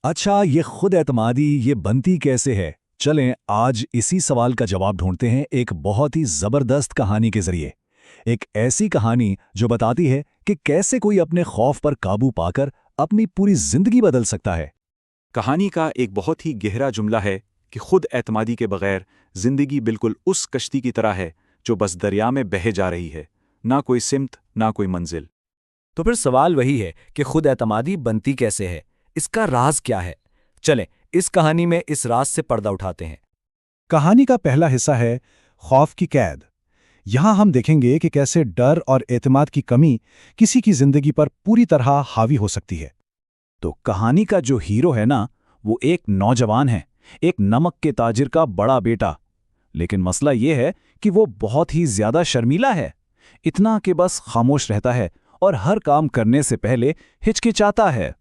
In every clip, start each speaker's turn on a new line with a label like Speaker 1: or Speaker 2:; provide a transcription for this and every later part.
Speaker 1: अच्छा, ये खुद एतमादी ये बनती कैसे है? चलें आज इसी सवाल का जवाब ढूंढते हैं एक बहुत ही जबरदस्त कहानी के जरिए। एक ऐसी कहानी जो बताती है कि कैसे कोई अपने खौफ पर काबू पाकर अपनी पूरी जिंदगी बदल सकता है।
Speaker 2: कहानी का एक बहुत ही गहरा जुमला है कि खुद एतमादी के बगैर जिंदगी बिल्कुल उस कश्ती की तरह है जो बस दरिया में बहे जा रही है, ना कोई सिमत ना कोई मंजिल।
Speaker 3: तो फिर सवाल वही है कि खुद एतमादी बनती कैसे है, इसका राज क्या है। चलें इस कहानी में इस राज से पर्दा उठाते हैं।
Speaker 1: कहानी का पहला हिस्सा है खौफ की कैद। यहाँ हम देखेंगे कि कैसे डर और एतमाद की कमी किसी की जिंदगी पर पूरी तरह हावी हो सकती है। तो कहानी का जो हीरो है ना, वो एक नौजवान है, एक नमक के ताजिर का बड़ा बेटा। लेकिन मसला ये है कि वो बहुत ही ज्यादा शर्मीला है, इतना कि बस खामोश रहता है और हर काम करने से पहले हिचकिचाता है।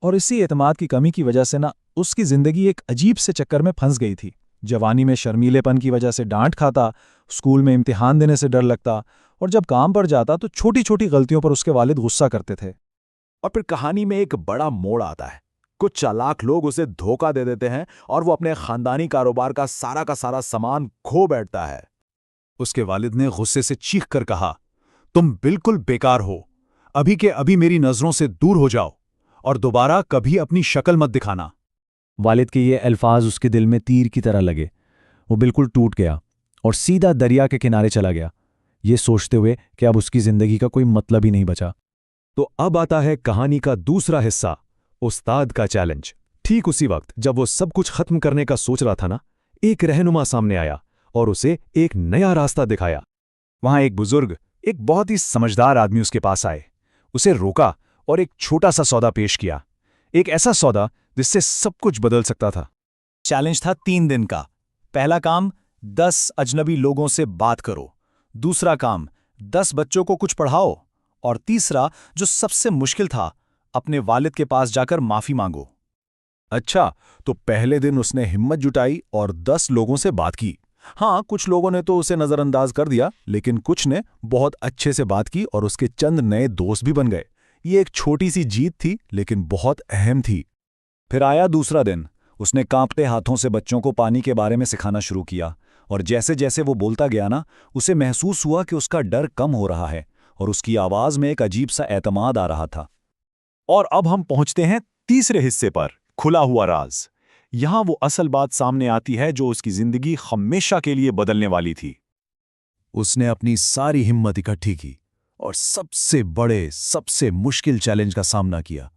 Speaker 1: और इसी एतमाद की कमी की वजह से ना उसकी जिंदगी एक अजीब से चक्कर में फंस गई थी। जवानी में शर्मीलेपन की वजह से डांट खाता, स्कूल में इम्तिहान देने से डर लगता, और जब काम पर जाता तो छोटी छोटी गलतियों पर उसके वालिद गुस्सा करते थे।
Speaker 4: और फिर कहानी में एक बड़ा मोड़ आता है। कुछ चालाक लोग उसे धोखा दे देते हैं और वो अपने खानदानी कारोबार का सारा सामान खो बैठता है।
Speaker 1: उसके वालिद ने गुस्से से चीख कर कहा, तुम बिल्कुल बेकार हो, अभी के अभी मेरी नजरों से दूर हो जाओ और दोबारा कभी अपनी शक्ल मत दिखाना।
Speaker 3: वालिद के ये अल्फाज उसके दिल में तीर की तरह लगे। वो बिल्कुल टूट गया और सीधा दरिया के किनारे चला गया, ये सोचते हुए कि अब उसकी जिंदगी का कोई मतलब ही नहीं बचा।
Speaker 4: तो अब आता है कहानी का दूसरा हिस्सा, उस्ताद का चैलेंज। ठीक उसी वक्त जब वो सब कुछ खत्म करने का सोच रहा था ना, एक रहनुमा सामने आया और उसे एक नया रास्ता दिखाया।
Speaker 1: वहां एक बुजुर्ग, एक बहुत ही समझदार आदमी उसके पास आए, उसे रोका और एक छोटा सा सौदा पेश किया। एक ऐसा सौदा जिससे सब कुछ बदल सकता था। चैलेंज था 3 दिन का। पहला काम, 10 अजनबी लोगों से बात करो। दूसरा काम, 10 बच्चों को कुछ पढ़ाओ। और तीसरा, जो सबसे मुश्किल था, अपने वालिद के पास जाकर माफी मांगो।
Speaker 4: अच्छा, तो पहले दिन उसने हिम्मत जुटाई और 10 लोगों से बात की। हाँ, कुछ लोगों ने तो उसे नजरअंदाज कर दिया, लेकिन कुछ ने बहुत अच्छे से बात की और उसके चंद नए दोस्त भी बन गए। ये एक छोटी सी जीत थी, लेकिन बहुत अहम थी।
Speaker 1: फिर आया दूसरा दिन। उसने कांपते हाथों से बच्चों को पानी के बारे में सिखाना शुरू किया, और जैसे जैसे वो बोलता गया ना, उसे महसूस हुआ कि उसका डर कम हो रहा है और उसकी आवाज में एक अजीब सा एतमाद आ रहा था।
Speaker 4: और अब हम पहुंचते हैं तीसरे हिस्से पर, खुला हुआ राज। यहां वो असल बात सामने आती है जो उसकी जिंदगी हमेशा के लिए बदलने वाली थी।
Speaker 1: उसने अपनी सारी हिम्मत इकट्ठी की और सबसे बड़े, सबसे मुश्किल चैलेंज का सामना किया।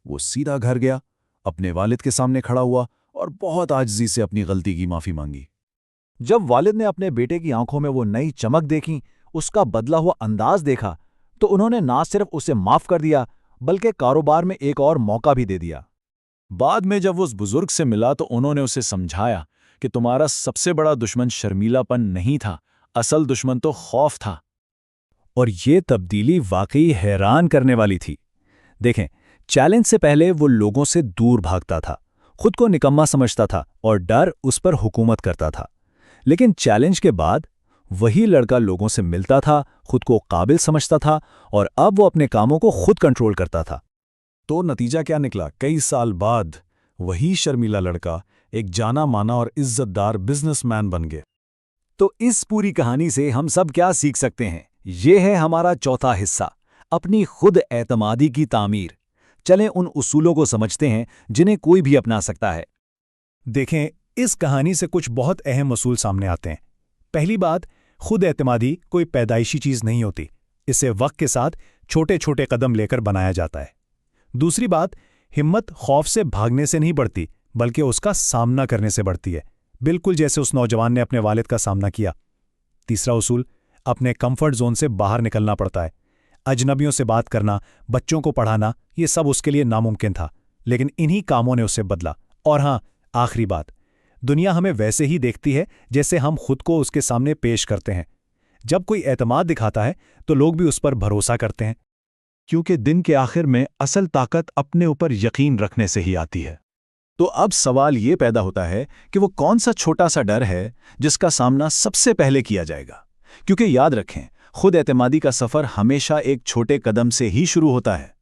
Speaker 1: वो सीधा घर गया, अपने वालिद के सामने खड़ा हुआ और बहुत आजिज़ी से अपनी गलती की माफी मांगी। जब वालिद ने अपने बेटे की आंखों में वो नई चमक देखी, उसका बदला हुआ अंदाज देखा, तो उन्होंने ना सिर्फ उसे माफ कर दिया, बल्कि कारोबार में एक और मौका भी दे दिया। बाद में जब वो उस बुजुर्ग से मिला तो उन्होंने उसे समझाया कि तुम्हारा सबसे बड़ा दुश्मन शर्मीलापन नहीं था, असल दुश्मन तो खौफ था। और ये तब्दीली वाकई हैरान करने वाली थी। देखें, चैलेंज से पहले वो लोगों से दूर भागता था, खुद को निकम्मा समझता था और डर उस पर हुकूमत करता था। लेकिन चैलेंज के बाद वही लड़का लोगों से मिलता था, खुद को काबिल समझता था और अब वो अपने कामों को खुद कंट्रोल करता था। तो नतीजा क्या निकला? कई साल बाद वही शर्मीला लड़का एक जाना माना और इज्जतदार बिजनेसमैन बन गया। तो इस पूरी कहानी से हम सब क्या सीख सकते हैं? ये है हमारा चौथा हिस्सा, अपनी खुद एतमादी की तामीर। चलें उन उसूलों को समझते हैं जिन्हें कोई भी अपना सकता है। देखें, इस कहानी से कुछ बहुत अहम उसूल सामने आते हैं। पहली बात, खुद एतमादी कोई पैदाइशी चीज नहीं होती, इसे वक्त के साथ छोटे छोटे कदम लेकर बनाया जाता है। दूसरी बात, हिम्मत खौफ से भागने से नहीं बढ़ती, बल्कि उसका सामना करने से बढ़ती है, बिल्कुल जैसे उस नौजवान ने अपने वालिद का सामना किया। तीसरा उसूल, अपने कंफर्ट जोन से बाहर निकलना पड़ता है। अजनबियों से बात करना, बच्चों को पढ़ाना, ये सब उसके लिए नामुमकिन था, लेकिन इन्हीं कामों ने उसे बदला। और हाँ, आखिरी बात, दुनिया हमें वैसे ही देखती है जैसे हम खुद को उसके सामने पेश करते हैं। जब कोई एतमाद दिखाता है तो लोग भी उस पर भरोसा करते हैं, क्योंकि दिन के आखिर में असल ताकत अपने ऊपर यकीन रखने से ही आती है। तो अब सवाल ये पैदा होता है कि वो कौन सा छोटा सा डर है जिसका सामना सबसे पहले किया जाएगा? क्योंकि याद रखें, खुद एतमादी का सफर हमेशा एक छोटे कदम से ही शुरू होता है।